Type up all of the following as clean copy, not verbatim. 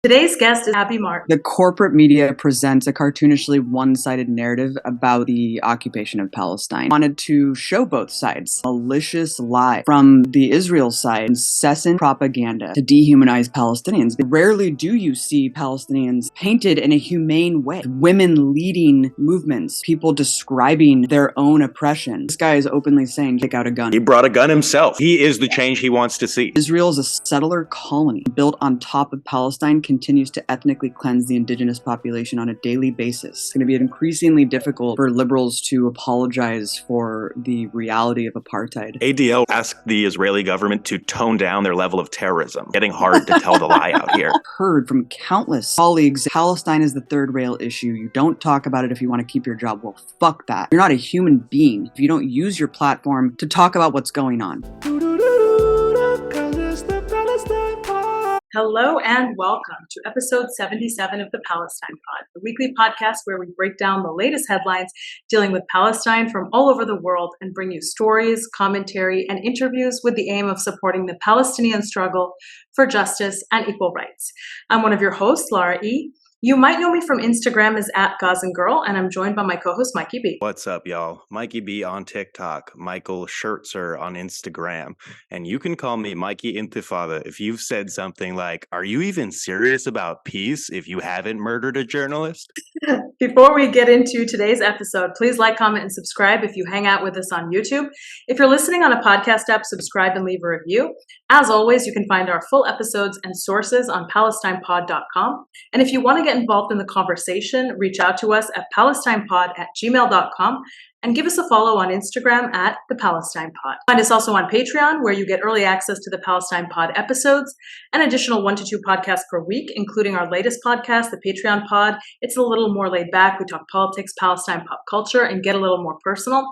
Today's guest is Abby Martin. The corporate media presents a cartoonishly one-sided narrative about the occupation of Palestine. I wanted to show both sides. Malicious lie from the Israel side, incessant propaganda to dehumanize Palestinians. Rarely do you see Palestinians painted in a humane way. Women leading movements, people describing their own oppression. This guy is openly saying, take out a gun. He brought a gun himself. He is the change he wants to see. Israel is a settler colony built on top of Palestine, continues to ethnically cleanse the indigenous population on a daily basis. It's going to be increasingly difficult for liberals to apologize for the reality of apartheid. ADL asked the Israeli government to tone down their level of terrorism. Getting hard to tell the lie out here. Heard from countless colleagues, Palestine is the third rail issue. You don't talk about it if you want to keep your job. Well, fuck that. You're not a human being if you don't use your platform to talk about what's going on. Hello and welcome to episode 77 of the Palestine Pod, the weekly podcast where we break down the latest headlines dealing with Palestine from all over the world and bring you stories, commentary, and interviews with the aim of supporting the Palestinian struggle for justice and equal rights. I'm one of your hosts, Lara E. You might know me from Instagram as @GazanGirl, and I'm joined by my co-host, Mikey B. What's up, y'all? Mikey B on TikTok, Michael Schertzer on Instagram, and you can call me Mikey Intifada if you've said something like, are you even serious about peace if you haven't murdered a journalist? Before we get into today's episode, please like, comment, and subscribe if you hang out with us on YouTube. If you're listening on a podcast app, subscribe and leave a review. As always, you can find our full episodes and sources on PalestinePod.com. And if you want to get involved in the conversation, reach out to us at PalestinePod@gmail.com and give us a follow on Instagram @ThePalestinePod. Find us also on Patreon, where you get early access to the Palestine Pod episodes, an additional 1 to 2 podcasts per week, including our latest podcast, the Patreon Pod. It's a little more laid back. We talk politics, Palestine, pop culture, and get a little more personal.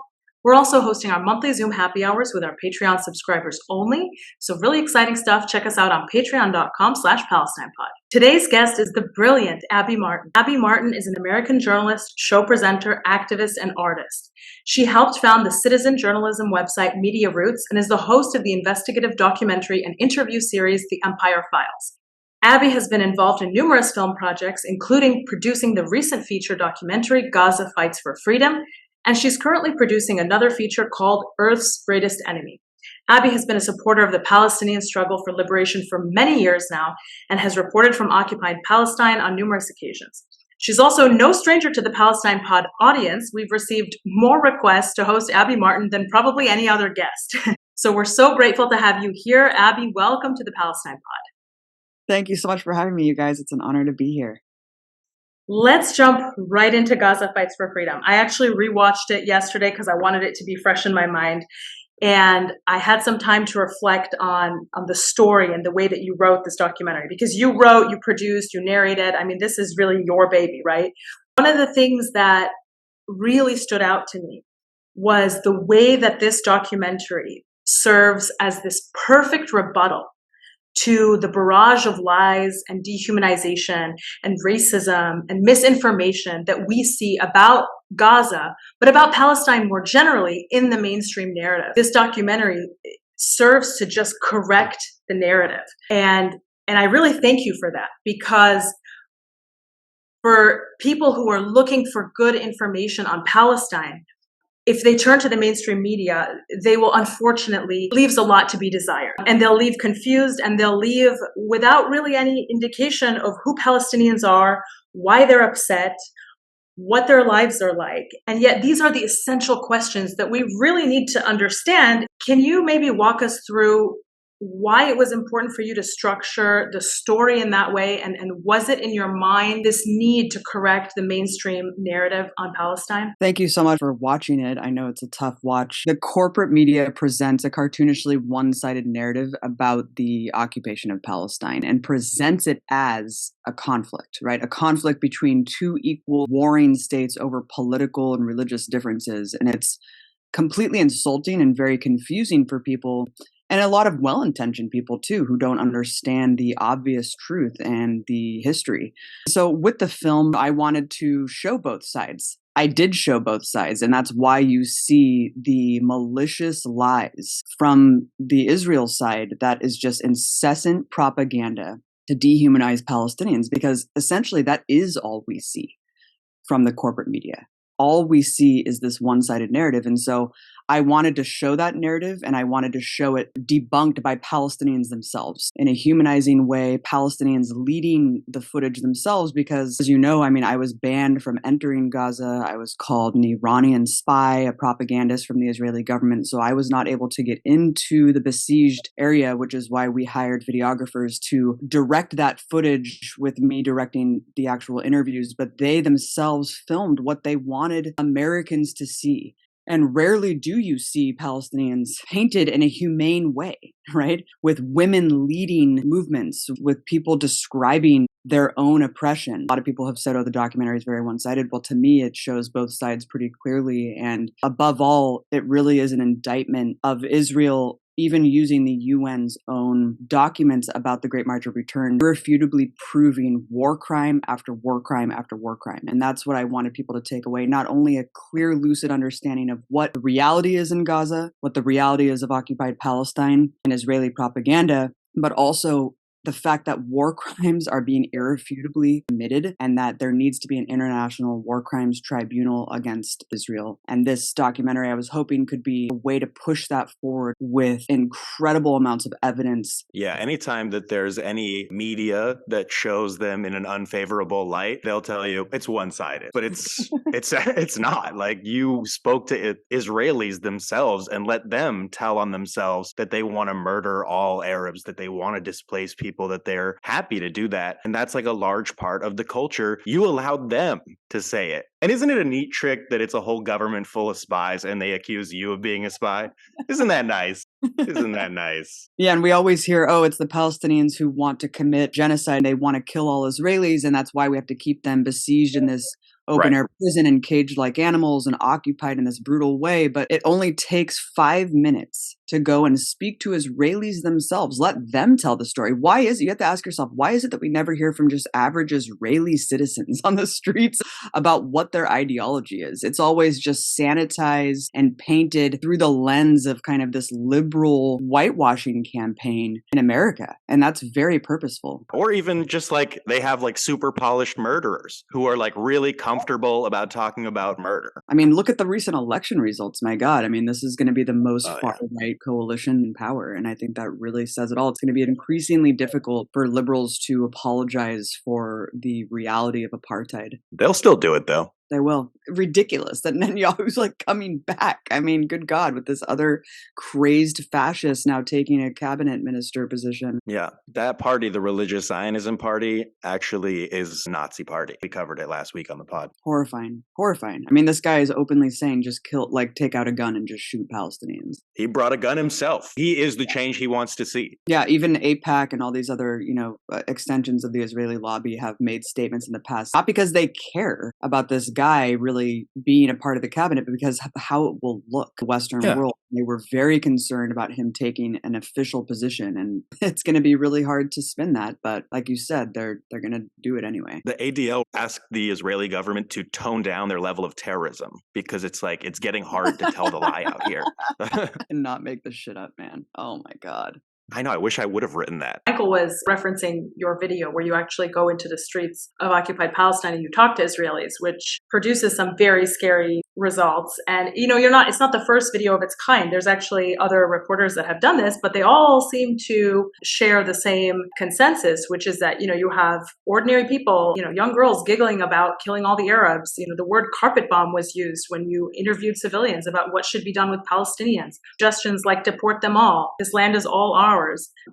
We're also hosting our monthly Zoom happy hours with our Patreon subscribers only. So really exciting stuff. Check us out on patreon.com/PalestinePod. Today's guest is the brilliant Abby Martin. Abby Martin is an American journalist, show presenter, activist, and artist. She helped found the citizen journalism website Media Roots and is the host of the investigative documentary and interview series, The Empire Files. Abby has been involved in numerous film projects, including producing the recent feature documentary, Gaza Fights for Freedom, and she's currently producing another feature called Earth's Greatest Enemy. Abby has been a supporter of the Palestinian struggle for liberation for many years now and has reported from occupied Palestine on numerous occasions. She's also no stranger to the Palestine Pod audience. We've received more requests to host Abby Martin than probably any other guest. So we're so grateful to have you here. Abby, welcome to the Palestine Pod. Thank you so much for having me, you guys. It's an honor to be here. Let's jump right into Gaza Fights for Freedom. I actually rewatched it yesterday because I wanted it to be fresh in my mind. And I had some time to reflect on the story and the way that you wrote this documentary. Because you wrote, you produced, you narrated. I mean, this is really your baby, right? One of the things that really stood out to me was the way that this documentary serves as this perfect rebuttal to the barrage of lies and dehumanization and racism and misinformation that we see about Gaza, but about Palestine more generally in the mainstream narrative. This documentary serves to just correct the narrative. And I really thank you for that, because for people who are looking for good information on Palestine, if they turn to the mainstream media, they will unfortunately leaves a lot to be desired. And they'll leave confused, and they'll leave without really any indication of who Palestinians are, why they're upset, what their lives are like. And yet these are the essential questions that we really need to understand. Can you maybe walk us through why it was important for you to structure the story in that way? And was it in your mind, this need to correct the mainstream narrative on Palestine? Thank you so much for watching it. I know it's a tough watch. The corporate media presents a cartoonishly one-sided narrative about the occupation of Palestine and presents it as a conflict, right? A conflict between two equal warring states over political and religious differences. And it's completely insulting and very confusing for people. And a lot of well-intentioned people, too, who don't understand the obvious truth and the history. So with the film, I wanted to show both sides. I did show both sides, and that's why you see the malicious lies from the Israel side that is just incessant propaganda to dehumanize Palestinians, because essentially that is all we see from the corporate media. All we see is this one-sided narrative. And so I wanted to show that narrative, and I wanted to show it debunked by Palestinians themselves in a humanizing way, Palestinians leading the footage themselves, because, as you know, I mean, I was banned from entering Gaza. I was called an Iranian spy, a propagandist from the Israeli government. So I was not able to get into the besieged area, which is why we hired videographers to direct that footage with me directing the actual interviews. But they themselves filmed what they wanted Americans to see. And rarely do you see Palestinians painted in a humane way, right? With women leading movements, with people describing their own oppression. A lot of people have said, oh, the documentary is very one-sided. Well, to me, it shows both sides pretty clearly. And above all, it really is an indictment of Israel, even using the UN's own documents about the Great March of Return, irrefutably proving war crime after war crime after war crime. And that's what I wanted people to take away. Not only a clear, lucid understanding of what the reality is in Gaza, what the reality is of occupied Palestine and Israeli propaganda, but also the fact that war crimes are being irrefutably committed, and that there needs to be an international war crimes tribunal against Israel. And this documentary, I was hoping, could be a way to push that forward with incredible amounts of evidence. Yeah, anytime that there's any media that shows them in an unfavorable light, they'll tell you it's one-sided. But it's not. Like, you spoke to Israelis themselves and let them tell on themselves that they want to murder all Arabs, that they want to displace people, that they're happy to do that. And that's like a large part of the culture. You allowed them to say it. And isn't it a neat trick that it's a whole government full of spies and they accuse you of being a spy? Isn't that nice? Isn't that nice? Yeah, and we always hear, oh, it's the Palestinians who want to commit genocide. They want to kill all Israelis, and that's why we have to keep them besieged in this open-air prison and caged like animals and occupied in this brutal way. But it only takes 5 minutes to go and speak to Israelis themselves. Let them tell the story. Why is it? You have to ask yourself, why is it that we never hear from just average Israeli citizens on the streets about what their ideology is? It's always just sanitized and painted through the lens of kind of this liberal whitewashing campaign in America. And that's very purposeful. Or even just like they have like super polished murderers who are like really comfortable about talking about murder. I mean, look at the recent election results. My God. I mean, this is going to be the most far-right coalition in power. And I think that really says it all. It's going to be increasingly difficult for liberals to apologize for the reality of apartheid. They'll still do it, though. They will. Ridiculous that Netanyahu's like coming back. I mean, good God, with this other crazed fascist now taking a cabinet minister position. Yeah, that party, the Religious Zionism Party, actually is a Nazi party. We covered it last week on the pod. Horrifying. Horrifying. I mean, this guy is openly saying just kill, like take out a gun and just shoot Palestinians. He brought a gun himself. He is the change he wants to see. Yeah, even AIPAC and all these other, extensions of the Israeli lobby have made statements in the past, not because they care about this guy really being a part of the cabinet, but because of how it will look the Western world. They were very concerned about him taking an official position, and it's going to be really hard to spin that. But like you said, they're going to do it anyway. The ADL asked the Israeli government to tone down their level of terrorism because it's getting hard to tell the lie out here. And not make this shit up, man. Oh my God. I know. I wish I would have written that. Michael was referencing your video where you actually go into the streets of occupied Palestine and you talk to Israelis, which produces some very scary results. And, it's not the first video of its kind. There's actually other reporters that have done this, but they all seem to share the same consensus, which is that, you have ordinary people, young girls giggling about killing all the Arabs. The word carpet bomb was used when you interviewed civilians about what should be done with Palestinians. Suggestions like deport them all. This land is all ours.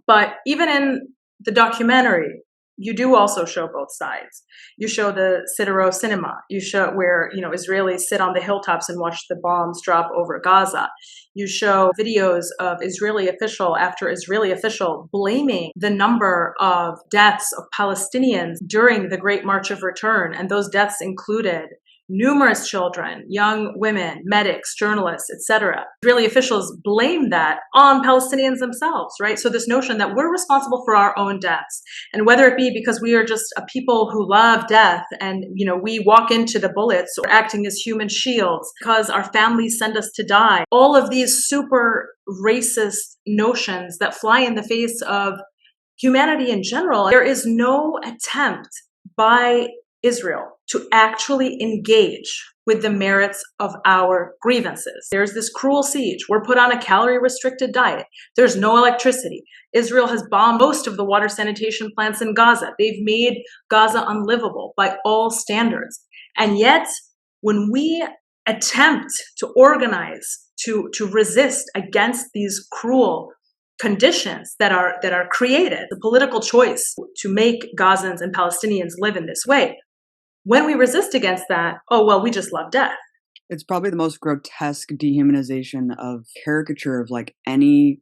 But even in the documentary, you do also show both sides. You show the Sidero cinema. You show where, Israelis sit on the hilltops and watch the bombs drop over Gaza. You show videos of Israeli official after Israeli official blaming the number of deaths of Palestinians during the Great March of Return. And those deaths included numerous children, young women, medics, journalists, etc. Israeli officials blame that on Palestinians themselves, right? So this notion that we're responsible for our own deaths, and whether it be because we are just a people who love death and, we walk into the bullets or acting as human shields because our families send us to die, all of these super racist notions that fly in the face of humanity in general, there is no attempt by Israel to actually engage with the merits of our grievances. There's this cruel siege. We're put on a calorie-restricted diet. There's no electricity. Israel has bombed most of the water sanitation plants in Gaza. They've made Gaza unlivable by all standards. And yet, when we attempt to organize, to resist against these cruel conditions that are created, the political choice to make Gazans and Palestinians live in this way, when we resist against that, oh, well, we just love death. It's probably the most grotesque dehumanization of caricature of like any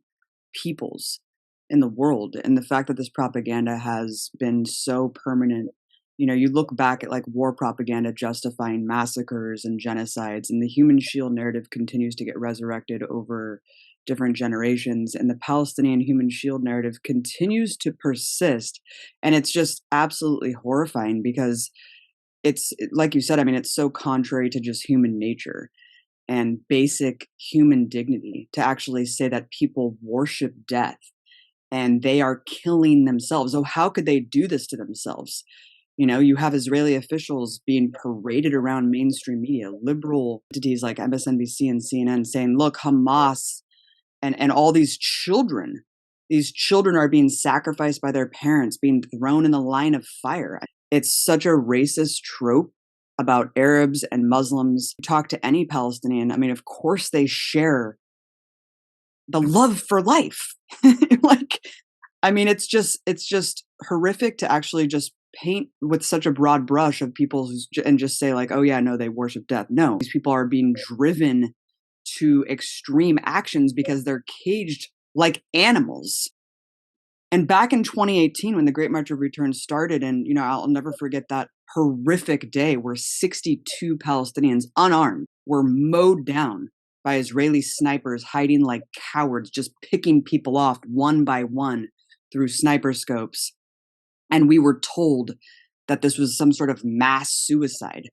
peoples in the world. And the fact that this propaganda has been so permanent, you know, you look back at like war propaganda justifying massacres and genocides, and the human shield narrative continues to get resurrected over different generations, and the Palestinian human shield narrative continues to persist. And it's just absolutely horrifying because it's like you said, I mean, it's so contrary to just human nature and basic human dignity to actually say that people worship death and they are killing themselves. Oh, how could they do this to themselves? You know, you have Israeli officials being paraded around mainstream media, liberal entities like MSNBC and CNN saying, look, Hamas and all these children are being sacrificed by their parents, being thrown in the line of fire. It's such a racist trope about Arabs and Muslims. Talk to any Palestinian. I mean, of course they share the love for life. Like, I mean, it's just horrific to actually just paint with such a broad brush of people and just say like, oh yeah, no, they worship death. No, these people are being driven to extreme actions because they're caged like animals. And back in 2018, when the Great March of Return started, and, you know, I'll never forget that horrific day where 62 Palestinians, unarmed, were mowed down by Israeli snipers hiding like cowards, just picking people off one by one through sniper scopes. And we were told that this was some sort of mass suicide,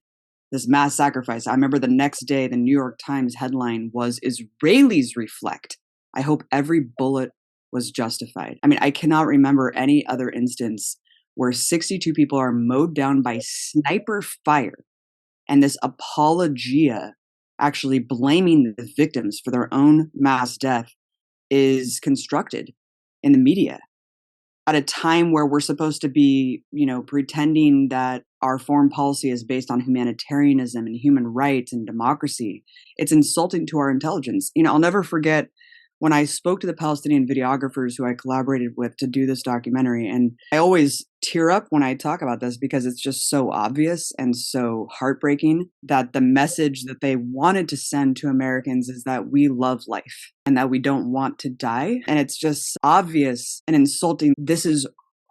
this mass sacrifice. I remember the next day, the New York Times headline was, Israelis reflect. I hope every bullet was justified. I mean, I cannot remember any other instance where 62 people are mowed down by sniper fire and this apologia, actually blaming the victims for their own mass death, is constructed in the media at a time where we're supposed to be, you know, pretending that our foreign policy is based on humanitarianism and human rights and democracy. It's insulting to our intelligence. You know, I'll never forget when I spoke to the Palestinian videographers who I collaborated with to do this documentary, and I always tear up when I talk about this because it's just so obvious and so heartbreaking that the message that they wanted to send to Americans is that we love life and that we don't want to die. And it's just obvious and insulting. This is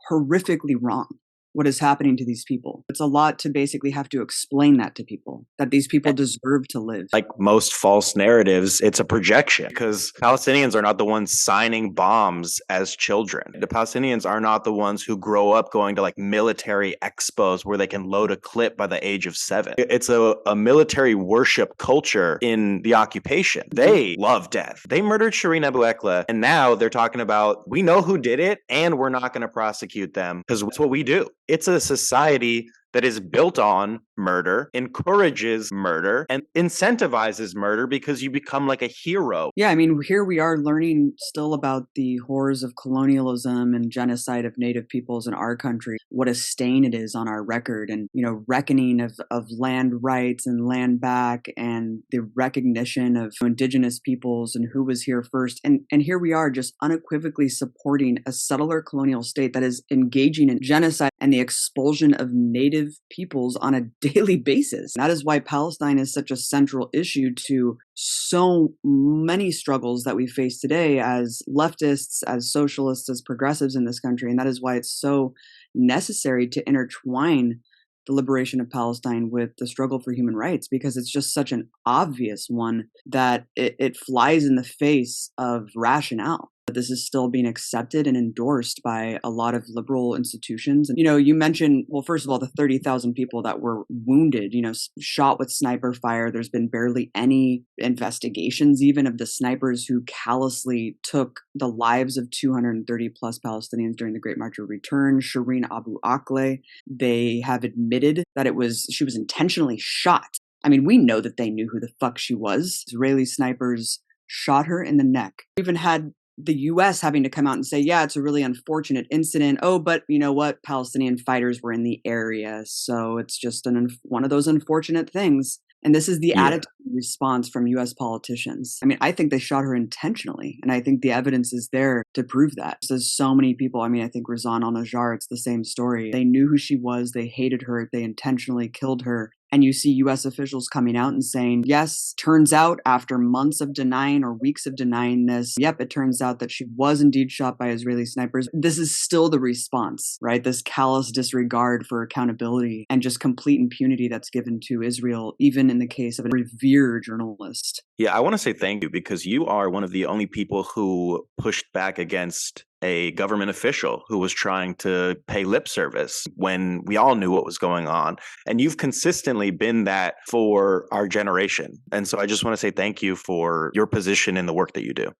horrifically wrong, what is happening to these people. It's a lot to basically have to explain that to people, that these people deserve to live. Like most false narratives, it's a projection because Palestinians are not the ones signing bombs as children. The Palestinians are not the ones who grow up going to like military expos where they can load a clip by the age of 7. It's a military worship culture in the occupation. They love death. They murdered Shireen Abu Akleh, and now they're talking about, we know who did it and we're not going to prosecute them because that's what we do. It's a society that is built on murder, encourages murder, and incentivizes murder because you become like a hero. Yeah, I mean, here we are learning still about the horrors of colonialism and genocide of native peoples in our country, what a stain it is on our record, and, you know, reckoning of land rights and land back and the recognition of indigenous peoples and who was here first. And here we are just unequivocally supporting a settler colonial state that is engaging in genocide and the expulsion of native peoples on a daily basis. That is why Palestine is such a central issue to so many struggles that we face today as leftists, as socialists, as progressives in this country. And that is why it's so necessary to intertwine the liberation of Palestine with the struggle for human rights, because it's just such an obvious one that it flies in the face of rationale. this is still being accepted and endorsed by a lot of liberal institutions. And, you mentioned, well, first of all, the 30,000 people that were wounded, shot with sniper fire. There's been barely any investigations even of the snipers who callously took the lives of 230 plus Palestinians during the Great March of Return. Shireen Abu Akleh, they have admitted that she was intentionally shot. I mean, we know that they knew who the fuck she was. Israeli snipers shot her in the neck. We even had the US having to come out and say, yeah, it's a really unfortunate incident. Oh, but you know what? Palestinian fighters were in the area. So it's just one of those unfortunate things. And this is the attitude response from US politicians. I mean, I think they shot her intentionally. And I think the evidence is there to prove that. There's so many people. I mean, I think Razan al-Najjar, it's the same story. They knew who she was. They hated her. They intentionally killed her. And you see US officials coming out and saying, yes, turns out after months of denying or weeks of denying this, yep, it turns out that she was indeed shot by Israeli snipers. This is still the response, right? This callous disregard for accountability and just complete impunity that's given to Israel, even in the case of a revered journalist. Yeah, I want to say thank you because you are one of the only people who pushed back against a government official who was trying to pay lip service when we all knew what was going on. And you've consistently been that for our generation. And so I just want to say thank you for your position in the work that you do.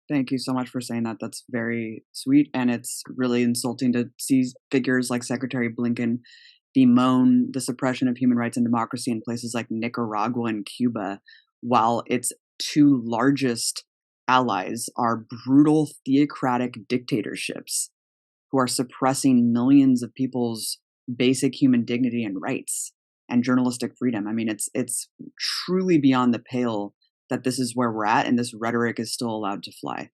Thank you so much for saying that. That's very sweet. And it's really insulting to see figures like Secretary Blinken bemoan the suppression of human rights and democracy in places like Nicaragua and Cuba, while its two largest allies are brutal theocratic dictatorships who are suppressing millions of people's basic human dignity and rights and journalistic freedom. I mean, it's truly beyond the pale that this is where we're at, and this rhetoric is still allowed to fly.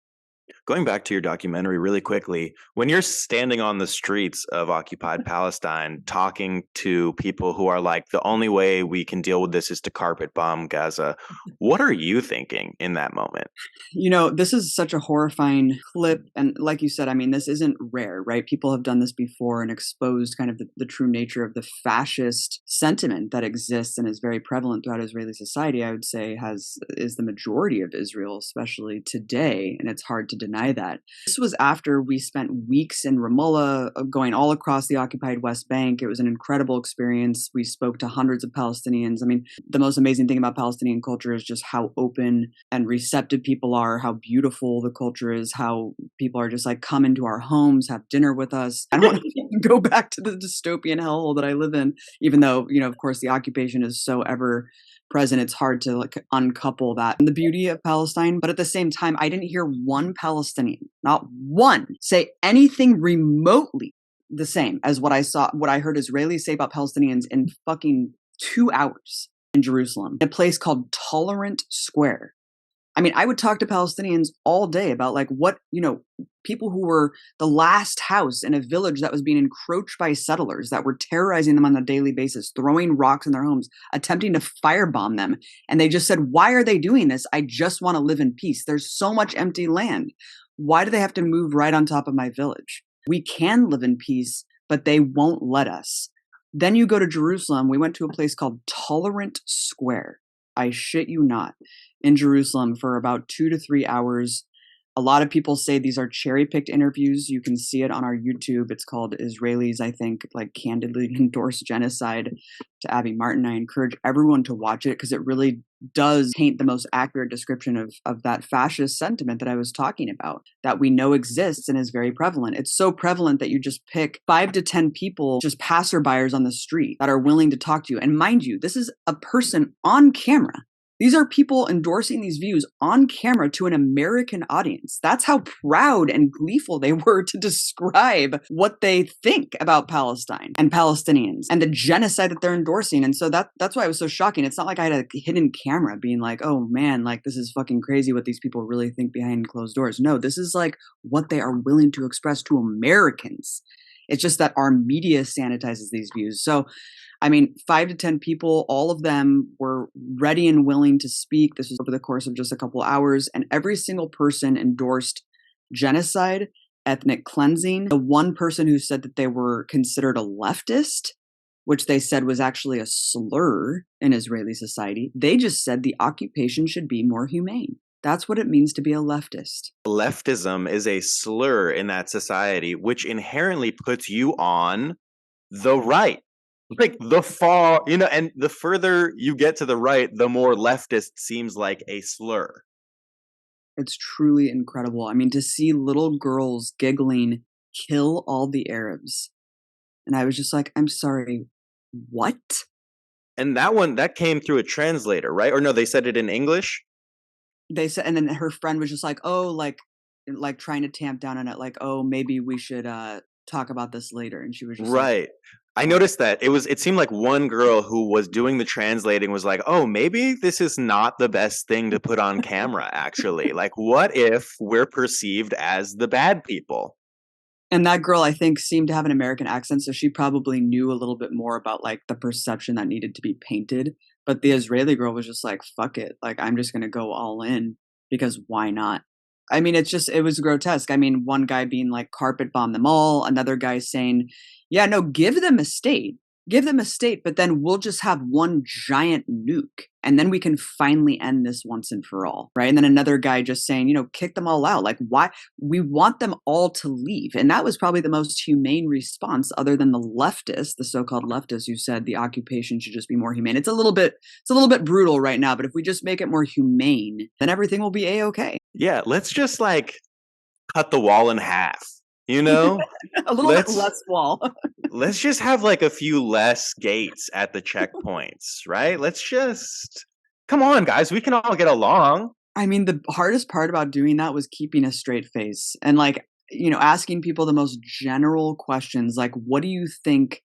Going back to your documentary really quickly, when you're standing on the streets of occupied Palestine talking to people who are like, the only way we can deal with this is to carpet bomb Gaza, what are you thinking in that moment? This is such a horrifying clip. And like you said, I mean, this isn't rare, right? People have done this before and exposed kind of the true nature of the fascist sentiment that exists and is very prevalent throughout Israeli society. I would say is the majority of Israel, especially today. And it's hard to deny that. This was after we spent weeks in Ramallah, going all across the occupied West Bank. It was an incredible experience. We spoke to hundreds of Palestinians. I mean, the most amazing thing about Palestinian culture is just how open and receptive people are, how beautiful the culture is, how people are just like, come into our homes, have dinner with us. I don't want to go back to the dystopian hellhole that I live in, even though, of course, the occupation is so ever present, it's hard to uncouple that and the beauty of Palestine. But at the same time, I didn't hear one Palestinian, not one, say anything remotely the same as what I heard Israelis say about Palestinians in fucking 2 hours in Jerusalem, a place called Tolerant Square. I mean, I would talk to Palestinians all day about what, people who were the last house in a village that was being encroached by settlers that were terrorizing them on a daily basis, throwing rocks in their homes, attempting to firebomb them. And they just said, why are they doing this? I just want to live in peace. There's so much empty land. Why do they have to move right on top of my village? We can live in peace, but they won't let us. Then you go to Jerusalem. We went to a place called Tolerant Square. I shit you not, in Jerusalem for about 2 to 3 hours. A lot of people say these are cherry-picked interviews. You can see it on our YouTube. It's called Israelis, I think, candidly endorse genocide to Abby Martin. I encourage everyone to watch it because it really does paint the most accurate description of that fascist sentiment that I was talking about, that we know exists and is very prevalent. It's so prevalent that you just pick 5 to 10 people, just passerbyers on the street that are willing to talk to you. And mind you, this is a person on camera. These are people endorsing these views on camera to an American audience. That's how proud and gleeful they were to describe what they think about Palestine and Palestinians and the genocide that they're endorsing. And so that's why it was so shocking. It's not like I had a hidden camera being like, oh man, this is fucking crazy what these people really think behind closed doors. No, this is what they are willing to express to Americans. It's just that our media sanitizes these views. So 5 to 10 people, all of them were ready and willing to speak. This was over the course of just a couple hours. And every single person endorsed genocide, ethnic cleansing. The one person who said that they were considered a leftist, which they said was actually a slur in Israeli society, they just said the occupation should be more humane. That's what it means to be a leftist. Leftism is a slur in that society, which inherently puts you on the right. Like the far, and the further you get to the right, the more leftist seems like a slur. It's truly incredible. I mean, to see little girls giggling, kill all the Arabs. And I was just like, I'm sorry, what? And that came through a translator, right? Or no, they said it in English. They said, and then her friend was just like, oh, like trying to tamp down on it, like, oh, maybe we should talk about this later. And she was just like, Right. I noticed that it seemed like one girl who was doing the translating was like, "Oh, maybe this is not the best thing to put on camera actually. Like what if we're perceived as the bad people?" and that girl, I think, seemed to have an American accent, so she probably knew a little bit more about like the perception that needed to be painted. But the Israeli girl was just like, fuck it. Like, I'm just going to go all in because why not? I mean, it was grotesque. I mean, one guy being like, carpet bomb them all. Another guy saying, yeah, no, give them a state. Give them a state, but then we'll just have one giant nuke. And then we can finally end this once and for all. Right. And then another guy just saying, kick them all out. Like, why? We want them all to leave. And that was probably the most humane response, other than the leftists, the so-called leftists, who said the occupation should just be more humane. It's a little bit brutal right now, but if we just make it more humane, then everything will be a-okay. Yeah, let's just like cut the wall in half, you know? A little bit less wall. Let's just have like a few less gates at the checkpoints, right? Come on, guys, we can all get along. I mean, the hardest part about doing that was keeping a straight face and like, asking people the most general questions, like, what do you think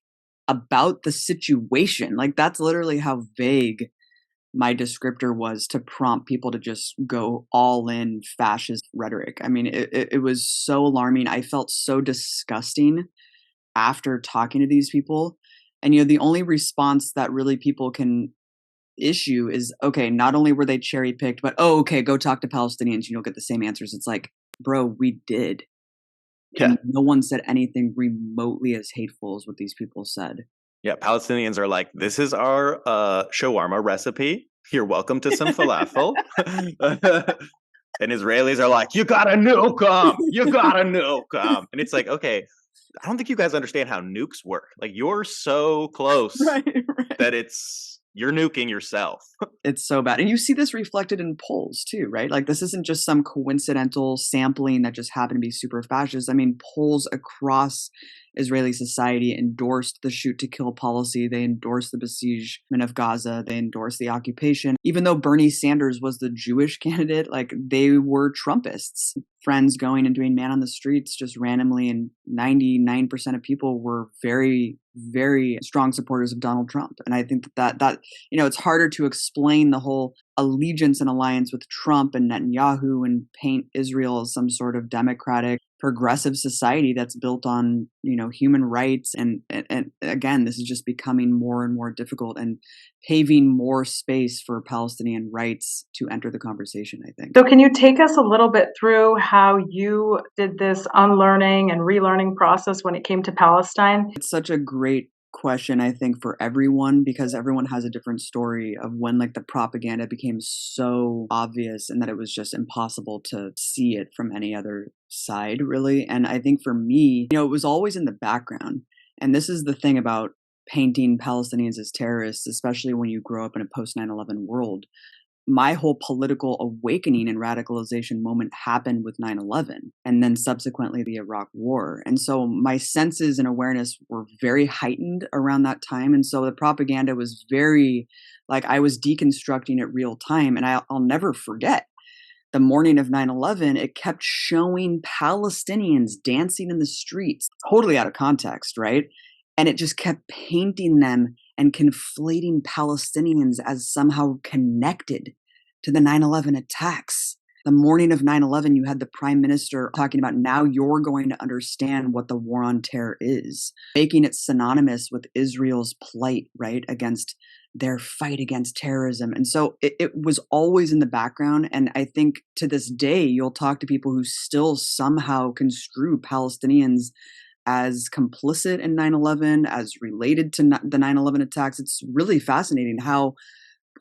about the situation? Like, that's literally how vague my descriptor was to prompt people to just go all in fascist rhetoric. I mean, it was so alarming. I felt so disgusting after talking to these people. And, the only response that really people can issue is, okay, not only were they cherry picked, but, oh, okay, go talk to Palestinians. You'll get the same answers. It's like, bro, we did. Yeah. And no one said anything remotely as hateful as what these people said. Yeah, Palestinians are like, this is our shawarma recipe. You're welcome to some falafel. And Israelis are like, you gotta nuke them. You gotta nuke them. And it's like, okay, I don't think you guys understand how nukes work. Like, you're so close Right. that you're nuking yourself. It's so bad. And you see this reflected in polls too, right? Like, this isn't just some coincidental sampling that just happened to be super fascist. I mean, polls across Israeli society endorsed the shoot to kill policy. They endorsed the besiegement of Gaza. They endorsed the occupation. Even though Bernie Sanders was the Jewish candidate, like, they were Trumpists. Friends going and doing man on the streets just randomly, and 99% of people were very, very strong supporters of Donald Trump. And I think that it's harder to explain the whole allegiance and alliance with Trump and Netanyahu and paint Israel as some sort of democratic, progressive society that's built on, human rights. And again, this is just becoming more and more difficult and paving more space for Palestinian rights to enter the conversation, I think. So can you take us a little bit through how you did this unlearning and relearning process when it came to Palestine? It's such a great question, I think, for everyone, because everyone has a different story of when like the propaganda became so obvious and that it was just impossible to see it from any other side, really. And I think for me, it was always in the background. And this is the thing about painting Palestinians as terrorists, especially when you grow up in a post 9/11 world. My whole political awakening and radicalization moment happened with 9/11 and then subsequently the Iraq War. And so my senses and awareness were very heightened around that time. And so the propaganda was very, like, I was deconstructing it real time. And I'll never forget the morning of 9/11, it kept showing Palestinians dancing in the streets, totally out of context, right? And it just kept painting them and conflating Palestinians as somehow connected to the 9/11 attacks. The morning of 9/11, you had the prime minister talking about, now you're going to understand what the war on terror is, making it synonymous with Israel's plight, right, against their fight against terrorism. And so it was always in the background. And I think to this day, you'll talk to people who still somehow construe Palestinians as complicit in 9/11, as related to the 9/11 attacks. It's really fascinating how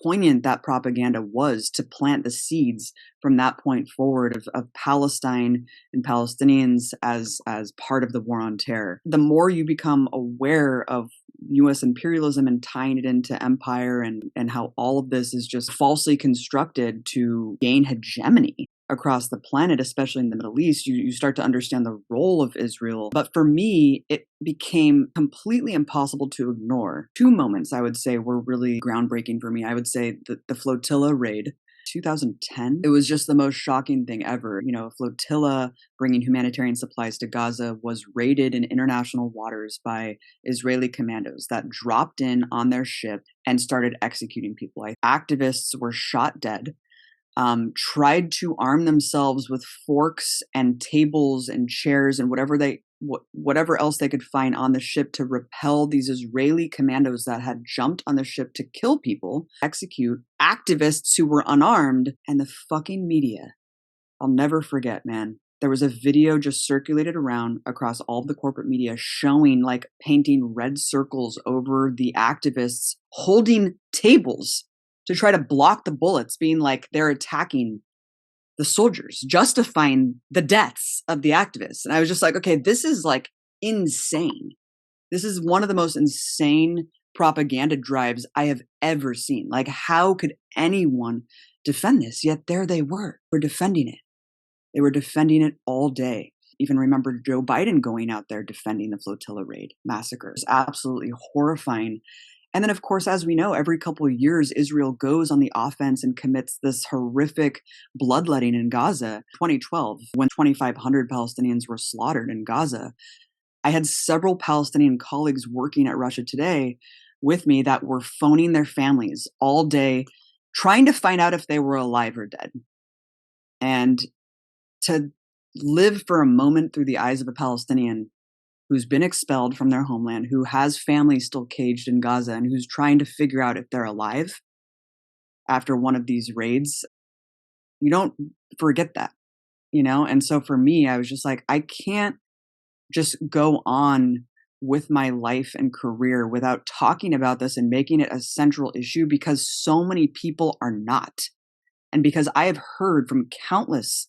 poignant that propaganda was to plant the seeds from that point forward of Palestine and Palestinians as part of the war on terror. The more you become aware of US imperialism and tying it into empire and how all of this is just falsely constructed to gain hegemony across the planet, especially in the Middle East, you start to understand the role of Israel. But for me, it became completely impossible to ignore. Two moments, I would say, were really groundbreaking for me. I would say the flotilla raid, 2010. It was just the most shocking thing ever. A flotilla bringing humanitarian supplies to Gaza was raided in international waters by Israeli commandos that dropped in on their ship and started executing people. Activists were shot dead. Tried to arm themselves with forks and tables and chairs and whatever else they could find on the ship to repel these Israeli commandos that had jumped on the ship to kill people, execute activists who were unarmed, and the fucking media. I'll never forget, man. There was a video just circulated around across all of the corporate media showing, painting red circles over the activists holding tables to try to block the bullets, being like they're attacking the soldiers, justifying the deaths of the activists. And I was just like, okay, this is insane. This is one of the most insane propaganda drives I have ever seen. How could anyone defend this? Yet there they were defending it. They were defending it all day. Even remember Joe Biden going out there defending the flotilla raid massacre. It's absolutely horrifying. And then, of course, as we know, every couple of years, Israel goes on the offense and commits this horrific bloodletting in Gaza. 2012, when 2,500 Palestinians were slaughtered in Gaza, I had several Palestinian colleagues working at Russia Today with me that were phoning their families all day, trying to find out if they were alive or dead. And to live for a moment through the eyes of a Palestinian who's been expelled from their homeland, who has family still caged in Gaza, and who's trying to figure out if they're alive after one of these raids, you don't forget that, And so for me, I was just like, I can't just go on with my life and career without talking about this and making it a central issue, because so many people are not. And because I have heard from countless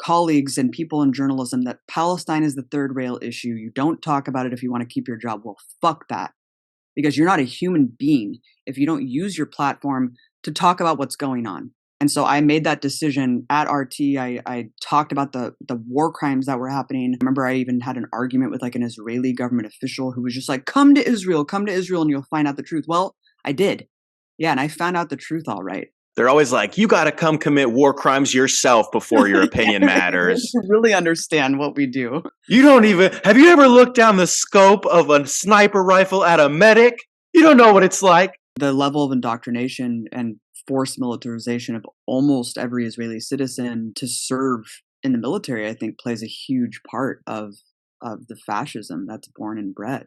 colleagues and people in journalism that Palestine is the third rail issue. You don't talk about it if you want to keep your job. Well, fuck that. Because you're not a human being if you don't use your platform to talk about what's going on. And so I made that decision at RT. I talked about the war crimes that were happening. I remember I even had an argument with an Israeli government official who was just like, come to Israel, and you'll find out the truth. Well, I did. Yeah, and I found out the truth all right. They're always like, you got to come commit war crimes yourself before your opinion matters. You really understand what we do. Have you ever looked down the scope of a sniper rifle at a medic? You don't know what it's like. The level of indoctrination and forced militarization of almost every Israeli citizen to serve in the military, I think, plays a huge part of the fascism that's born and bred.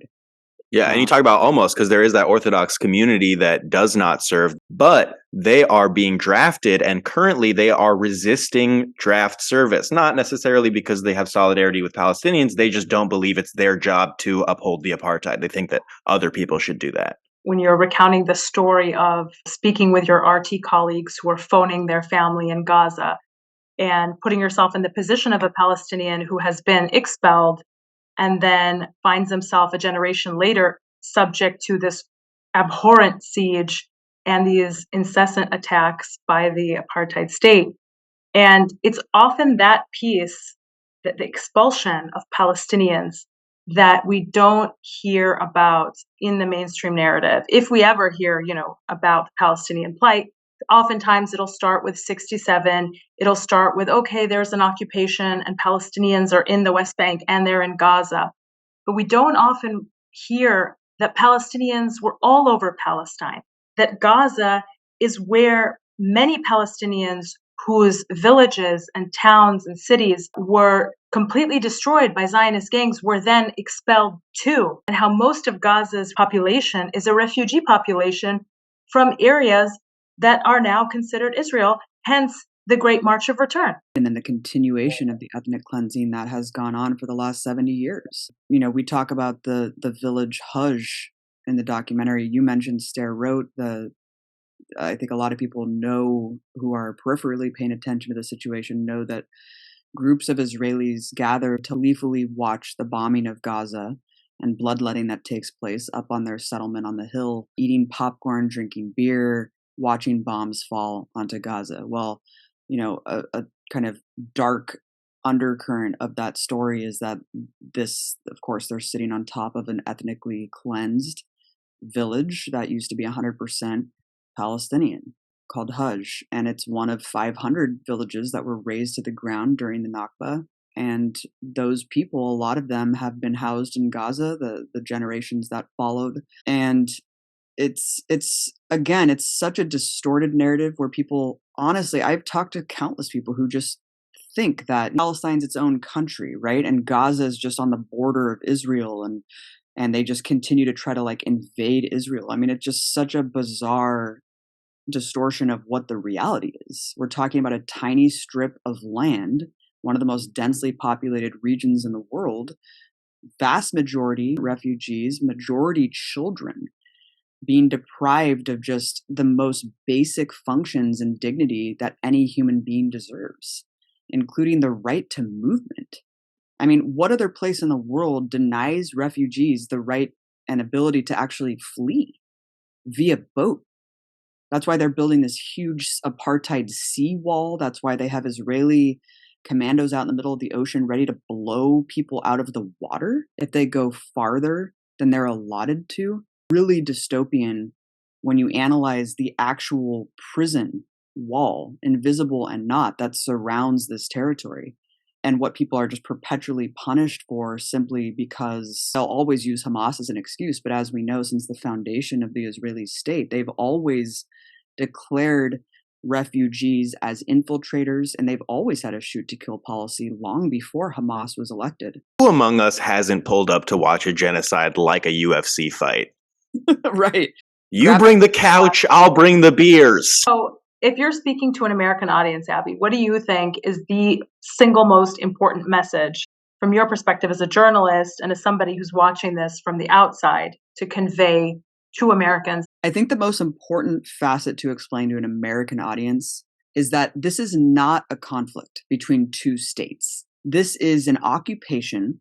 Yeah, and you talk about almost, because there is that Orthodox community that does not serve, but they are being drafted, and currently they are resisting draft service. Not necessarily because they have solidarity with Palestinians, they just don't believe it's their job to uphold the apartheid. They think that other people should do that. When you're recounting the story of speaking with your RT colleagues who are phoning their family in Gaza and putting yourself in the position of a Palestinian who has been expelled and then finds himself a generation later subject to this abhorrent siege and these incessant attacks by the apartheid state. And it's often that piece, that the expulsion of Palestinians, that we don't hear about in the mainstream narrative. If we ever hear, about the Palestinian plight, oftentimes it'll start with 67. It'll start with, okay, there's an occupation and Palestinians are in the West Bank and they're in Gaza. But we don't often hear that Palestinians were all over Palestine, that Gaza is where many Palestinians whose villages and towns and cities were completely destroyed by Zionist gangs were then expelled too, and how most of Gaza's population is a refugee population from areas that are now considered Israel, hence the Great March of Return. And then the continuation of the ethnic cleansing that has gone on for the last 70 years. We talk about the village Hajj in the documentary. You mentioned Stair Road, I think a lot of people know, who are peripherally paying attention to the situation, know that groups of Israelis gather to lethally watch the bombing of Gaza and bloodletting that takes place up on their settlement on the hill, eating popcorn, drinking beer, watching bombs fall onto Gaza. Well, a kind of dark undercurrent of that story is that this, of course, they're sitting on top of an ethnically cleansed village that used to be 100% Palestinian called Hajj. And it's one of 500 villages that were razed to the ground during the Nakba. And those people, a lot of them have been housed in Gaza, the generations that followed. And it's again, it's such a distorted narrative where people, honestly, I've talked to countless people who just think that Palestine's its own country, right? And Gaza is just on the border of Israel, and they just continue to try to like invade Israel. I mean, it's just such a bizarre distortion of what the reality is. We're talking about a tiny strip of land, one of the most densely populated regions in the world, vast majority refugees, majority children, being deprived of just the most basic functions and dignity that any human being deserves, including the right to movement. I mean, what other place in the world denies refugees the right and ability to actually flee via boat? That's why they're building this huge apartheid sea wall. That's why they have Israeli commandos out in the middle of the ocean ready to blow people out of the water if they go farther than they're allotted to. Really dystopian when you analyze the actual prison wall, invisible and not, that surrounds this territory, and what people are just perpetually punished for simply because they'll always use Hamas as an excuse. But as we know, since the foundation of the Israeli state, they've always declared refugees as infiltrators, and they've always had a shoot to kill policy long before Hamas was elected. Who among us hasn't pulled up to watch a genocide like a UFC fight? Right. You bring the couch, I'll bring the beers. So, if you're speaking to an American audience, Abby, what do you think is the single most important message from your perspective as a journalist and as somebody who's watching this from the outside to convey to Americans? I think the most important facet to explain to an American audience is that this is not a conflict between two states. This is an occupation,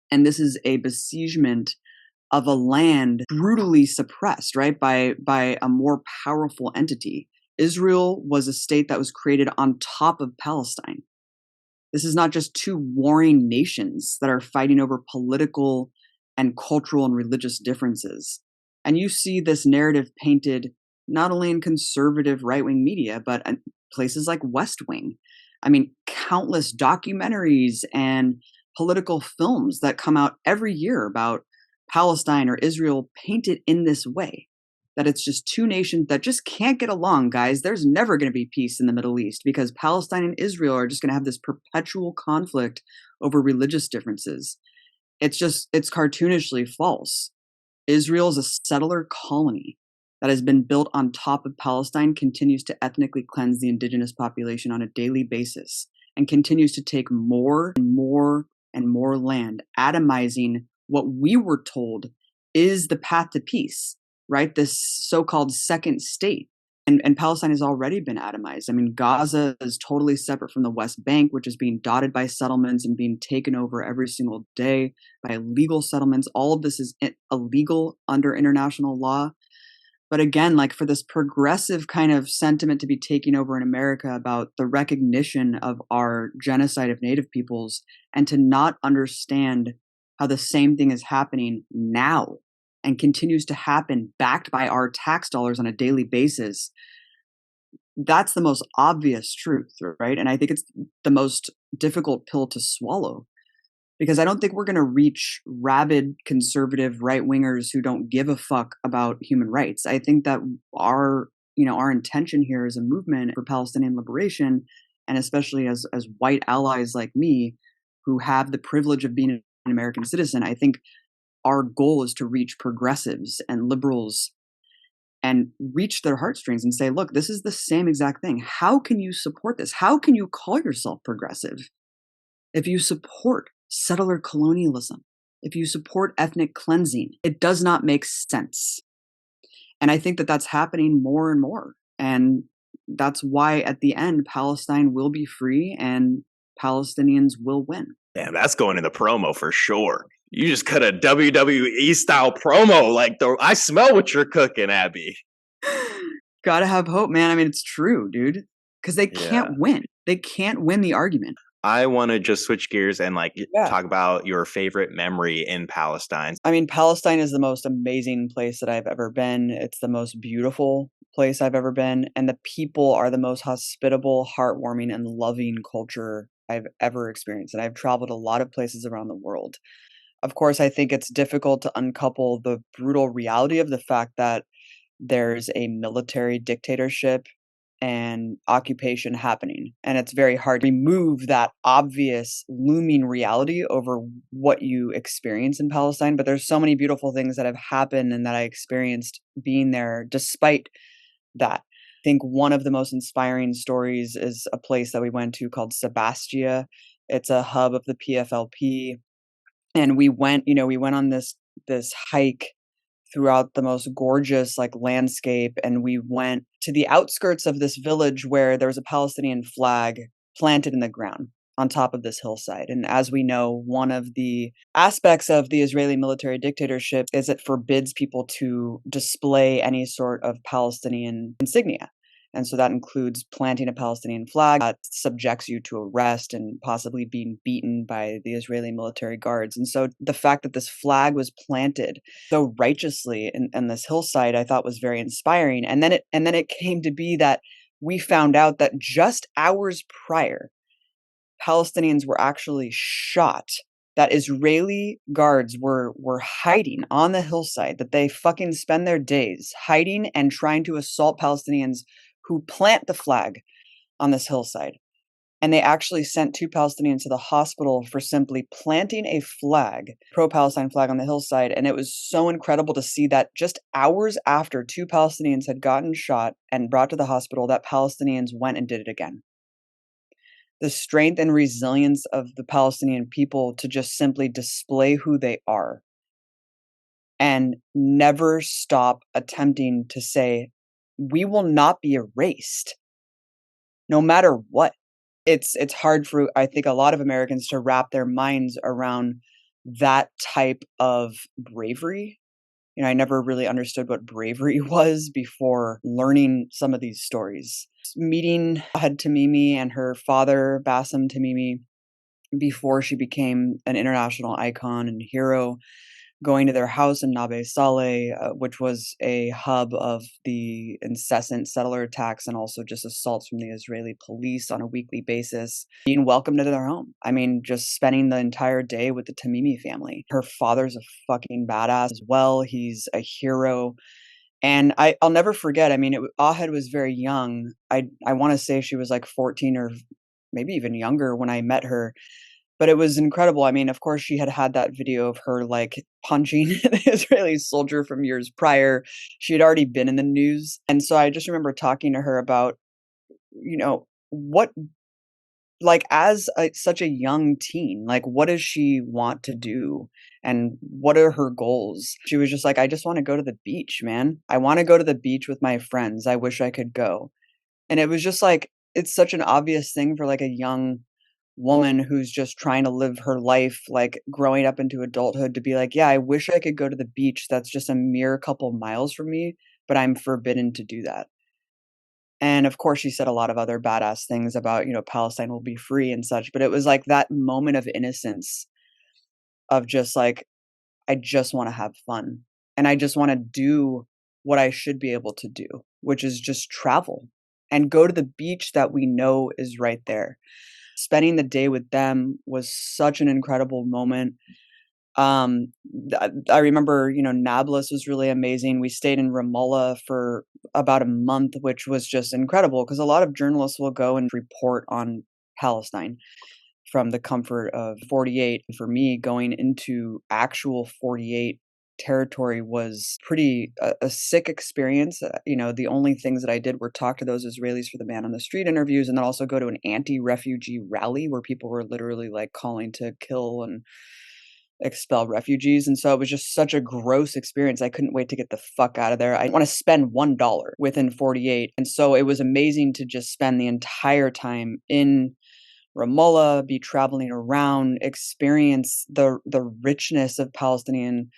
and this is a besiegement of a land brutally suppressed, right, by a more powerful entity. Israel was a state that was created on top of Palestine. This is not just two warring nations that are fighting over political and cultural and religious differences. And you see this narrative painted not only in conservative right-wing media, but in places like West Wing. I mean, countless documentaries and political films that come out every year about Palestine or Israel painted in this way, that it's just two nations that just can't get along, guys. There's never going to be peace in the Middle East because Palestine and Israel are just going to have this perpetual conflict over religious differences. It's cartoonishly false. Israel is a settler colony that has been built on top of Palestine, continues to ethnically cleanse the indigenous population on a daily basis, and continues to take more and more and more land, atomizing what we were told is the path to peace, right? This so-called second state. And Palestine has already been atomized. I mean, Gaza is totally separate from the West Bank, which is being dotted by settlements and being taken over every single day by illegal settlements. All of this is illegal under international law. But again, like, for this progressive kind of sentiment to be taking over in America about the recognition of our genocide of Native peoples, and to not understand how the same thing is happening now and continues to happen, backed by our tax dollars on a daily basis, that's the most obvious truth, right? And I think it's the most difficult pill to swallow, because I don't think we're going to reach rabid conservative right-wingers who don't give a fuck about human rights. I think that our intention here as a movement for Palestinian liberation, and especially as white allies like me who have the privilege of being an American citizen, I think our goal is to reach progressives and liberals and reach their heartstrings and say, look, this is the same exact thing. How can you support this? How can you call yourself progressive if you support settler colonialism, if you support ethnic cleansing? It does not make sense. And I think that that's happening more and more. And that's why at the end, Palestine will be free and Palestinians will win. Damn, that's going in the promo for sure. You just cut a WWE style promo. Like, I smell what you're cooking, Abby. Gotta have hope, man. I mean, it's true, dude. Because they can't win. They can't win the argument. I want to just switch gears and talk about your favorite memory in Palestine. I mean, Palestine is the most amazing place that I've ever been. It's the most beautiful place I've ever been. And the people are the most hospitable, heartwarming, and loving culture I've ever experienced. And I've traveled a lot of places around the world. Of course, I think it's difficult to uncouple the brutal reality of the fact that there's a military dictatorship and occupation happening. And it's very hard to remove that obvious looming reality over what you experience in Palestine. But there's so many beautiful things that have happened and that I experienced being there despite that. I think one of the most inspiring stories is a place that we went to called Sebastia. It's a hub of the PFLP. And we went on this hike throughout the most gorgeous landscape, and we went to the outskirts of this village where there was a Palestinian flag planted in the ground on top of this hillside. And as we know, one of the aspects of the Israeli military dictatorship is it forbids people to display any sort of Palestinian insignia. And so that includes planting a Palestinian flag that subjects you to arrest and possibly being beaten by the Israeli military guards. And so the fact that this flag was planted so righteously in this hillside, I thought was very inspiring. And then it came to be that we found out that just hours prior, Palestinians were actually shot. That Israeli guards were hiding on the hillside, that they fucking spend their days hiding and trying to assault Palestinians who plant the flag on this hillside. And they actually sent 2 Palestinians to the hospital for simply planting a flag, pro-Palestine flag on the hillside. And it was so incredible to see that just hours after 2 Palestinians had gotten shot and brought to the hospital, that Palestinians went and did it again. The strength and resilience of the Palestinian people to just simply display who they are and never stop attempting to say, we will not be erased, no matter what. It's hard for, I think, a lot of Americans to wrap their minds around that type of bravery. I never really understood what bravery was before learning some of these stories. Meeting Had Tamimi and her father, Bassem Tamimi, before she became an international icon and hero, going to their house in Nabe Saleh, which was a hub of the incessant settler attacks and also just assaults from the Israeli police on a weekly basis, being welcomed into their home. I mean, just spending the entire day with the Tamimi family. Her father's a fucking badass as well. He's a hero. And I'll never forget, I mean, Ahed was very young. I want to say she was like 14 or maybe even younger when I met her. But it was incredible. I mean, of course, she had that video of her punching an Israeli soldier from years prior. She had already been in the news. And so I just remember talking to her about, what, as such a young teen, what does she want to do? And what are her goals? She was just like, I just want to go to the beach, man. I want to go to the beach with my friends. I wish I could go. And it was just it's such an obvious thing for a young woman who's just trying to live her life, growing up into adulthood, to be like, yeah, I wish I could go to the beach that's just a mere couple miles from me, but I'm forbidden to do that. And of course, she said a lot of other badass things about, Palestine will be free and such, but it was that moment of innocence of just I just want to have fun. And I just want to do what I should be able to do, which is just travel and go to the beach that we know is right there. Spending the day with them was such an incredible moment. I remember, Nablus was really amazing. We stayed in Ramallah for about a month, which was just incredible because a lot of journalists will go and report on Palestine from the comfort of 48. For me, going into actual 48 territory was pretty a sick experience. The only things that I did were talk to those Israelis for the man on the street interviews, and then also go to an anti-refugee rally where people were literally calling to kill and expel refugees. And so it was just such a gross experience. I couldn't wait to get the fuck out of there. I didn't want to spend $1 within 48. And so it was amazing to just spend the entire time in Ramallah, be traveling around, experience the richness of Palestinian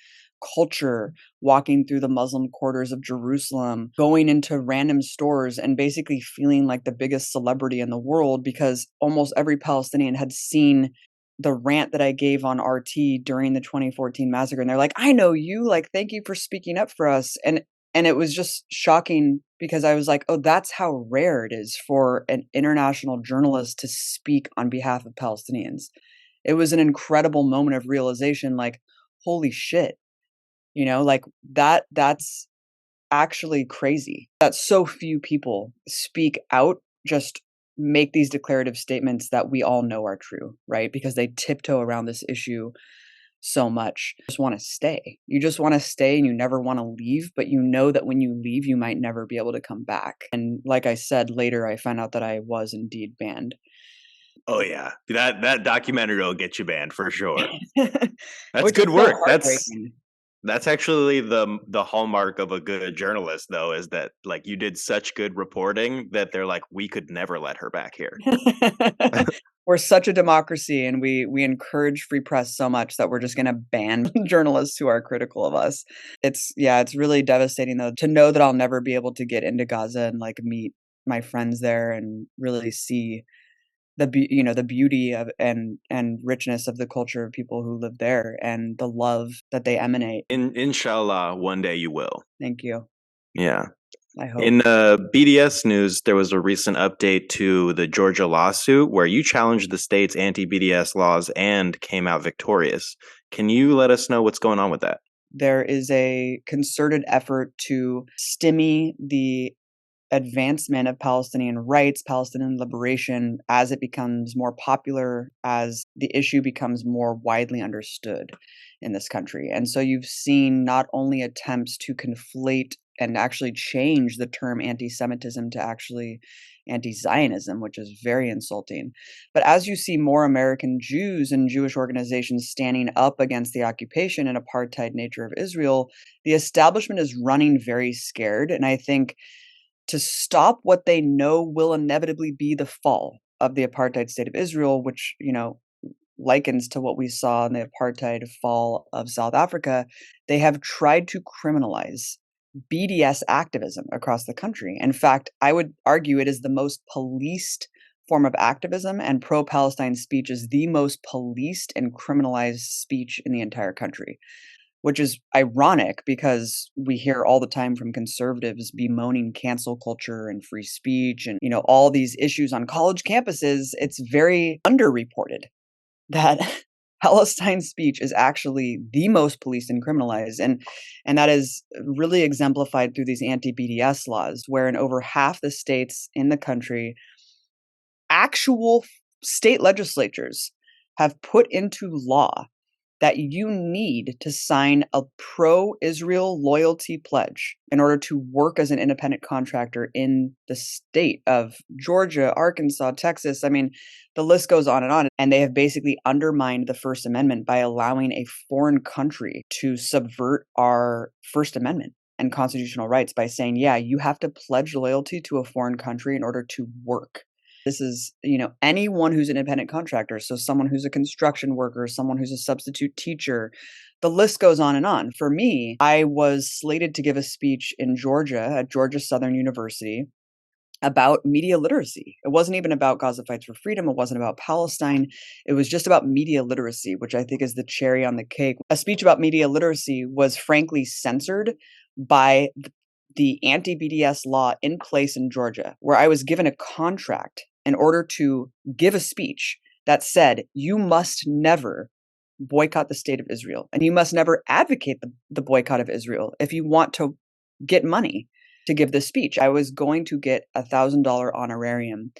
culture, walking through the Muslim quarters of Jerusalem, going into random stores and basically feeling like the biggest celebrity in the world because almost every Palestinian had seen the rant that I gave on RT during the 2014 massacre. And they're like, I know you, like, thank you for speaking up for us. And it was just shocking because I was like, oh, that's how rare it is for an international journalist to speak on behalf of Palestinians. It was an incredible moment of realization, like, holy shit, like that's actually crazy that so few people speak out, just make these declarative statements that we all know are true, right? Because they tiptoe around this issue so much. You just want to stay. You just want to stay and you never want to leave, but you know that when you leave, you might never be able to come back. And like I said, later I found out that I was indeed banned. Oh yeah, that documentary will get you banned for sure. That's Which good is so work. heartbreaking. That's actually the hallmark of a good journalist, though, is that like you did such good reporting that they're like, we could never let her back here. We're such a democracy and we encourage free press so much that we're just going to ban journalists who are critical of us. It's really devastating though to know that I'll never be able to get into Gaza and like meet my friends there and really see the beauty of and richness of the culture of people who live there and the love that they emanate. Inshallah, one day you will. Thank you. Yeah. I hope. In BDS news, there was a recent update to the Georgia lawsuit where you challenged the state's anti-BDS laws and came out victorious. Can you let us know what's going on with that? There is a concerted effort to stymie the advancement of Palestinian rights, Palestinian liberation, as it becomes more popular, as the issue becomes more widely understood in this country. And so you've seen not only attempts to conflate and actually change the term anti-Semitism to actually anti-Zionism, which is very insulting. But as you see more American Jews and Jewish organizations standing up against the occupation and apartheid nature of Israel, the establishment is running very scared. And I think to stop what they know will inevitably be the fall of the apartheid state of Israel, which, likens to what we saw in the apartheid fall of South Africa, they have tried to criminalize BDS activism across the country. In fact, I would argue it is the most policed form of activism, and pro-Palestine speech is the most policed and criminalized speech in the entire country. Which is ironic because we hear all the time from conservatives bemoaning cancel culture and free speech and, all these issues on college campuses. It's very underreported that Palestine speech is actually the most policed and criminalized. And that is really exemplified through these anti-BDS laws, where in over half the states in the country, actual state legislatures have put into law that you need to sign a pro-Israel loyalty pledge in order to work as an independent contractor in the state of Georgia, Arkansas, Texas. I mean, the list goes on. And they have basically undermined the First Amendment by allowing a foreign country to subvert our First Amendment and constitutional rights by saying, yeah, you have to pledge loyalty to a foreign country in order to work. This is, anyone who's an independent contractor. So someone who's a construction worker, someone who's a substitute teacher, the list goes on and on. For me, I was slated to give a speech in Georgia at Georgia Southern University about media literacy. It wasn't even about Gaza Fights for Freedom. It wasn't about Palestine. It was just about media literacy, which I think is the cherry on the cake. A speech about media literacy was frankly censored by the anti-BDS law in place in Georgia, where I was given a contract in order to give a speech that said, you must never boycott the state of Israel, and you must never advocate the boycott of Israel if you want to get money to give this speech. I was going to get $1,000 honorarium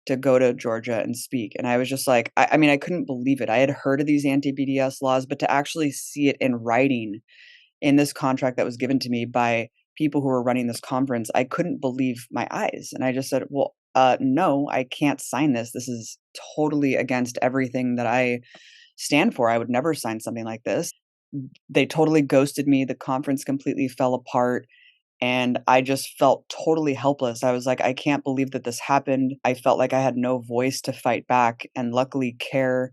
to go to Georgia and speak. And I was just like, I mean, I couldn't believe it. I had heard of these anti-BDS laws, but to actually see it in writing in this contract that was given to me by people who were running this conference, I couldn't believe my eyes. And I just said, well, no, I can't sign this. This is totally against everything that I stand for. I would never sign something like this. They totally ghosted me. The conference completely fell apart. And I just felt totally helpless. I was like, I can't believe that this happened. I felt like I had no voice to fight back. And luckily, CARE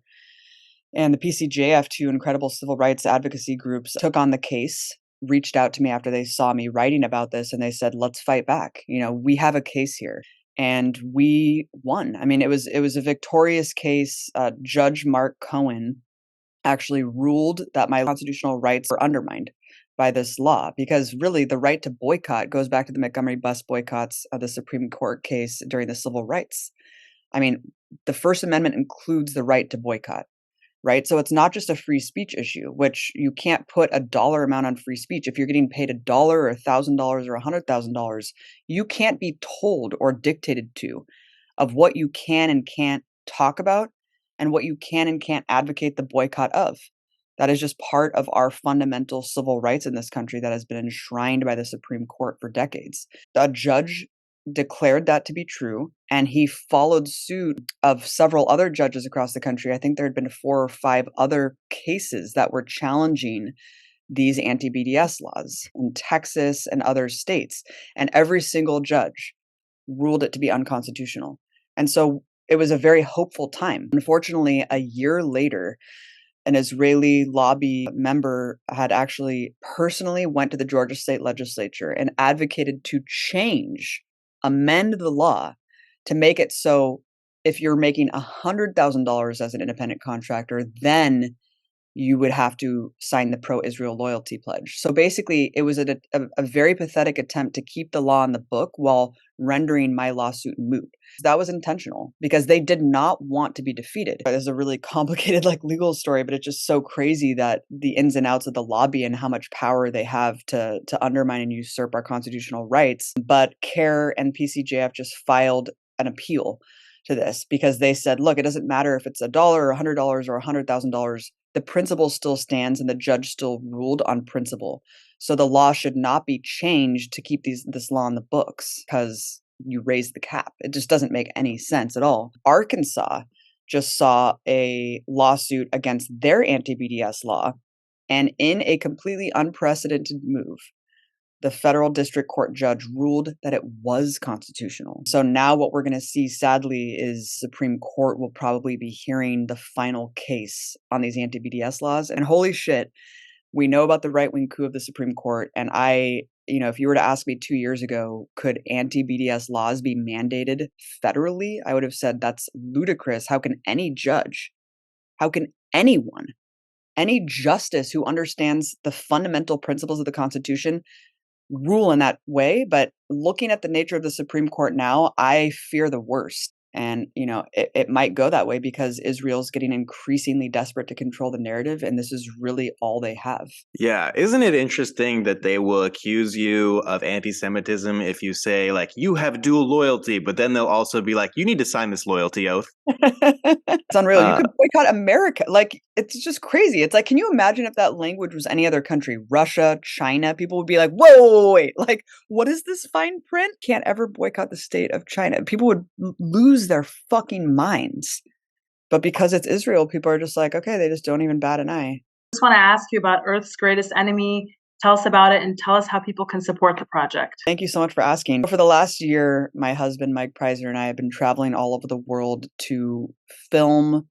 and the PCJF, two incredible civil rights advocacy groups, took on the case, reached out to me after they saw me writing about this, and they said, let's fight back. We have a case here. And we won. I mean, it was a victorious case. Judge Mark Cohen actually ruled that my constitutional rights were undermined by this law, because really the right to boycott goes back to the Montgomery bus boycotts of the Supreme Court case during the civil rights. I mean, the First Amendment includes the right to boycott, right? So it's not just a free speech issue, which you can't put a dollar amount on free speech. If you're getting paid $1 or $1,000 or $100,000, you can't be told or dictated to of what you can and can't talk about and what you can and can't advocate the boycott of. That is just part of our fundamental civil rights in this country that has been enshrined by the Supreme Court for decades. A judge declared that to be true, and he followed suit of several other judges across the country. I think there had been 4 or 5 other cases that were challenging these anti-BDS laws in Texas and other states, and every single judge ruled it to be unconstitutional. And so it was a very hopeful time. Unfortunately, a year later, an Israeli lobby member had actually personally went to the Georgia state legislature and advocated to amend the law to make it so if you're making $100,000 as an independent contractor, then you would have to sign the pro-Israel loyalty pledge. So basically, it was a very pathetic attempt to keep the law in the book while rendering my lawsuit moot. That was intentional because they did not want to be defeated. This is a really complicated legal story, but it's just so crazy that the ins and outs of the lobby and how much power they have to undermine and usurp our constitutional rights. But CARE and PCJF just filed an appeal to this because they said, look, it doesn't matter if it's $1 or $100 or $100,000. The principle still stands and the judge still ruled on principle. So the law should not be changed to keep this law in the books because you raise the cap. It just doesn't make any sense at all. Arkansas just saw a lawsuit against their anti-BDS law, and in a completely unprecedented move, the federal district court judge ruled that it was constitutional. So now what we're going to see, sadly, is Supreme Court will probably be hearing the final case on these anti-BDS laws. And holy shit, we know about the right-wing coup of the Supreme Court. And if you were to ask me 2 years ago, could anti-BDS laws be mandated federally? I would have said that's ludicrous. How can any judge, how can anyone, any justice who understands the fundamental principles of the Constitution rule in that way? But looking at the nature of the Supreme Court now, I fear the worst. And, it might go that way because Israel's getting increasingly desperate to control the narrative, and this is really all they have. Yeah, isn't it interesting that they will accuse you of anti-Semitism if you say, you have dual loyalty, but then they'll also be like, you need to sign this loyalty oath. It's unreal. You could boycott America. It's just crazy. It's can you imagine if that language was any other country? Russia, China, people would be like, whoa, wait, what is this fine print? Can't ever boycott the state of China. People would lose their fucking minds. But because it's Israel, people are just okay, they just don't even bat an eye. I just want to ask you about Earth's Greatest Enemy. Tell us about it and tell us how people can support the project. Thank you so much for asking. For the last year, my husband, Mike Preiser, and I have been traveling all over the world to film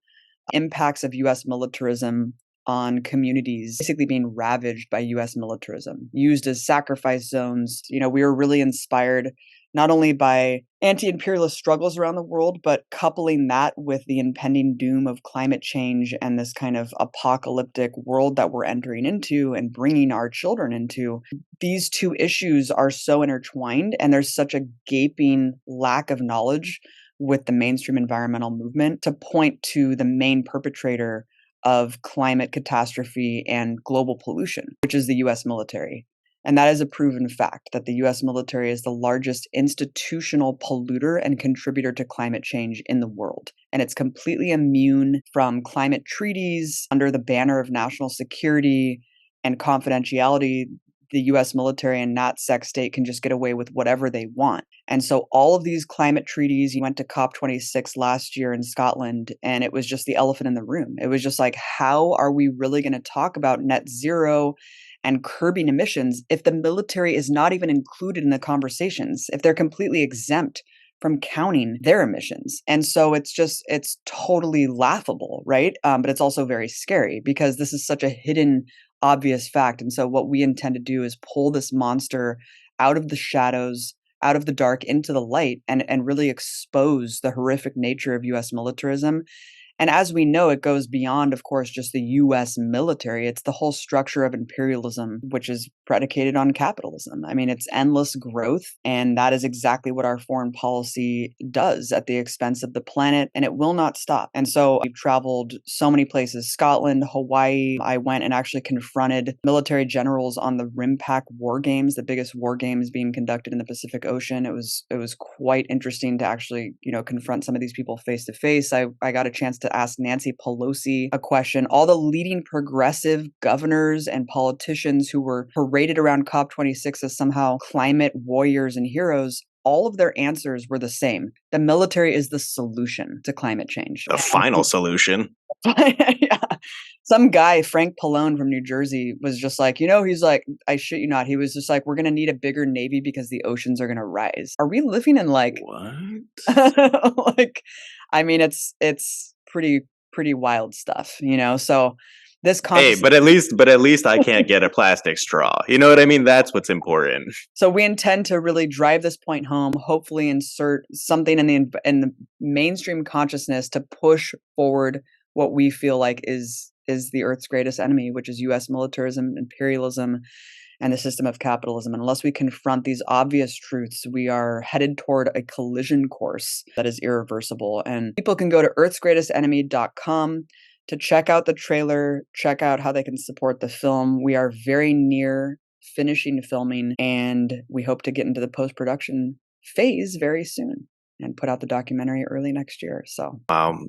impacts of U.S. militarism on communities basically being ravaged by U.S. militarism, used as sacrifice zones. We were really inspired not only by anti-imperialist struggles around the world, but coupling that with the impending doom of climate change and this kind of apocalyptic world that we're entering into and bringing our children into. These two issues are so intertwined, and there's such a gaping lack of knowledge with the mainstream environmental movement to point to the main perpetrator of climate catastrophe and global pollution, which is the U.S. military. And that is a proven fact that the U.S. military is the largest institutional polluter and contributor to climate change in the world. And it's completely immune from climate treaties under the banner of national security and confidentiality. the US military and not sex state can just get away with whatever they want. And so all of these climate treaties, you went to COP26 last year in Scotland, and it was just the elephant in the room. It was just like, how are we really going to talk about net zero and curbing emissions if the military is not even included in the conversations, if they're completely exempt from counting their emissions? And so it's totally laughable, right? But it's also very scary because this is such a hidden, obvious fact. And so what we intend to do is pull this monster out of the shadows, out of the dark into the light, and really expose the horrific nature of US militarism. And as we know, it goes beyond, of course, just the US military. It's the whole structure of imperialism, which is predicated on capitalism. I mean, it's endless growth, and that is exactly what our foreign policy does at the expense of the planet, and it will not stop. And so we've traveled so many places, Scotland, Hawaii. I went and actually confronted military generals on the RIMPAC war games, the biggest war games being conducted in the Pacific Ocean. It was quite interesting to actually, confront some of these people face to face. I got a chance to ask Nancy Pelosi a question. All the leading progressive governors and politicians who were paraded around COP26 as somehow climate warriors and heroes, all of their answers were the same. The military is the solution to climate change. The final solution. Yeah. Some guy, Frank Pallone from New Jersey, was just like, he's like, I shit you not. He was just like, we're going to need a bigger Navy because the oceans are going to rise. Are we living in what? I mean, it's pretty wild stuff, So this Hey, but at least I can't get a plastic straw. You know what I mean? That's what's important. So we intend to really drive this point home, hopefully insert something in the mainstream consciousness to push forward what we feel like is the Earth's greatest enemy, which is US militarism, imperialism, and the system of capitalism. And unless we confront these obvious truths, we are headed toward a collision course that is irreversible. And people can go to earthsgreatestenemy.com to check out the trailer, check out how they can support the film. We are very near finishing filming, and we hope to get into the post-production phase very soon and put out the documentary early next year. So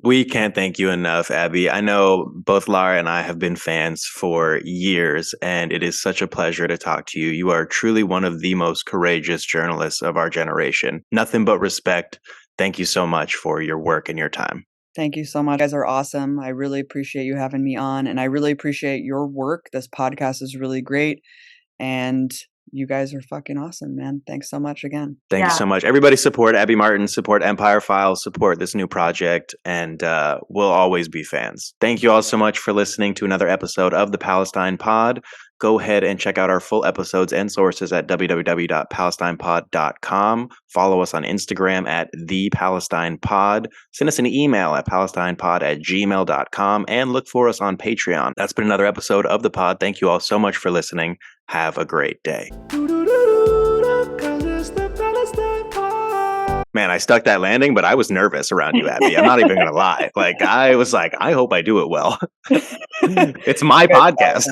we can't thank you enough, Abby. I know both Lara and I have been fans for years, and it is such a pleasure to talk to you. You are truly one of the most courageous journalists of our generation. Nothing but respect. Thank you so much for your work and your time. Thank you so much. You guys are awesome. I really appreciate you having me on, and I really appreciate your work. This podcast is really great, and you guys are fucking awesome, man. Thanks so much again. Thank you so much. Everybody support Abby Martin, support Empire Files, support this new project, and we'll always be fans. Thank you all so much for listening to another episode of the Palestine Pod. Go ahead and check out our full episodes and sources at www.palestinepod.com. Follow us on Instagram at @thepalestinepod. Send us an email at palestinepod@gmail.com, and look for us on Patreon. That's been another episode of the pod. Thank you all so much for listening. Have a great day. Man, I stuck that landing, but I was nervous around you, Abby. I'm not even going to lie. I was like, I hope I do it well. It's my podcast.